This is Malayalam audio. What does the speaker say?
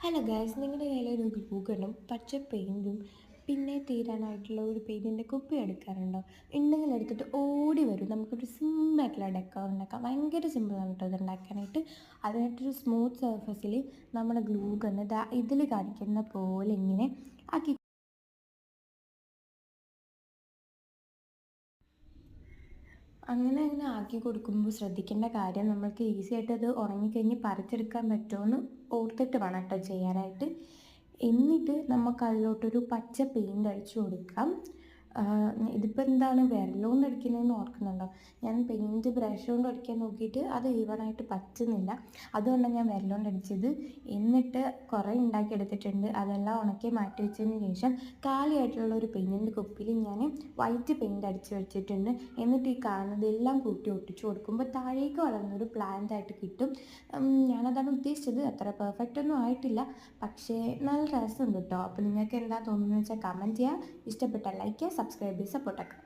ഹലോ ഗായ്സ്, നിങ്ങളുടെ കയ്യിലൊരു ഗ്ലൂ ഗണ്ണും പച്ച പെയിൻറ്റും പിന്നെ തീരാനായിട്ടുള്ള ഒരു പെയിൻറ്റിൻ്റെ കുപ്പി എടുക്കാറുണ്ടോ? ഉണ്ടെങ്കിൽ എടുത്തിട്ട് ഓടി വരും. നമുക്കൊരു സിമ്പിളായിട്ടുള്ള ഡെക്കർ ഉണ്ടാക്കാം. ഭയങ്കര സിമ്പിളാണ് കേട്ടോ ഇത് ഉണ്ടാക്കാനായിട്ട്. അതിനായിട്ടൊരു സ്മൂത്ത് സർഫസിൽ നമ്മുടെ ഗ്ലൂ ഗണ്ണ് ഇതിൽ കാണിക്കുന്ന പോലെ ഇങ്ങനെ ആക്കി അങ്ങനെ ആക്കി കൊടുക്കുമ്പോൾ ശ്രദ്ധിക്കേണ്ട കാര്യം, നമ്മൾക്ക് ഈസി ആയിട്ട് അത് ഉണങ്ങിക്കഴിഞ്ഞ് പറിച്ചെടുക്കാൻ പറ്റുമെന്ന് ഓർത്തിട്ട് വേണം കേട്ടോ ചെയ്യാനായിട്ട്. എന്നിട്ട് നമുക്ക് അതിലോട്ടൊരു പച്ച പെയിൻ്റ് അടിച്ചു കൊടുക്കാം. ഇതിപ്പോൾ എന്താണ് വിരലുകൊണ്ട് അടിക്കുന്നതെന്ന് ഓർക്കുന്നുണ്ടോ? ഞാൻ പെയിൻറ്റ് ബ്രഷ് കൊണ്ട് അടിക്കാൻ നോക്കിയിട്ട് അത് ഈവനായിട്ട് പറ്റുന്നില്ല. അതുകൊണ്ടാണ് ഞാൻ വിരലുകൊണ്ട് അടിച്ചത്. എന്നിട്ട് കുറേ ഉണ്ടാക്കിയെടുത്തിട്ടുണ്ട്. അതെല്ലാം ഉണക്കി മാറ്റി വെച്ചതിന് ശേഷം കാലിയായിട്ടുള്ള ഒരു പെയിൻറ്റിൻ്റെ കുപ്പിയിൽ ഞാൻ വൈറ്റ് പെയിൻറ്റ് അടിച്ച് വെച്ചിട്ടുണ്ട്. എന്നിട്ട് ഈ കാണുന്നതെല്ലാം കൂട്ടി ഒട്ടിച്ചു കൊടുക്കുമ്പോൾ താഴേക്ക് വളർന്നൊരു പ്ലാന്റ് ആയിട്ട് കിട്ടും. ഞാനതാണ് ഉദ്ദേശിച്ചത്. അത്ര പെർഫെക്റ്റ് ഒന്നും ആയിട്ടില്ല, പക്ഷേ നല്ല രസമുണ്ട് കേട്ടോ. അപ്പോൾ നിങ്ങൾക്ക് എന്താ തോന്നുന്നത് വെച്ചാൽ കമൻറ്റ് ചെയ്യുക. ഇഷ്ടപ്പെട്ടാൽ ലൈക്ക് ചെയ്യുക, സബ്സ്ക്രൈബ് ചെയ്ത് സപ്പോർട്ടാക്കുക.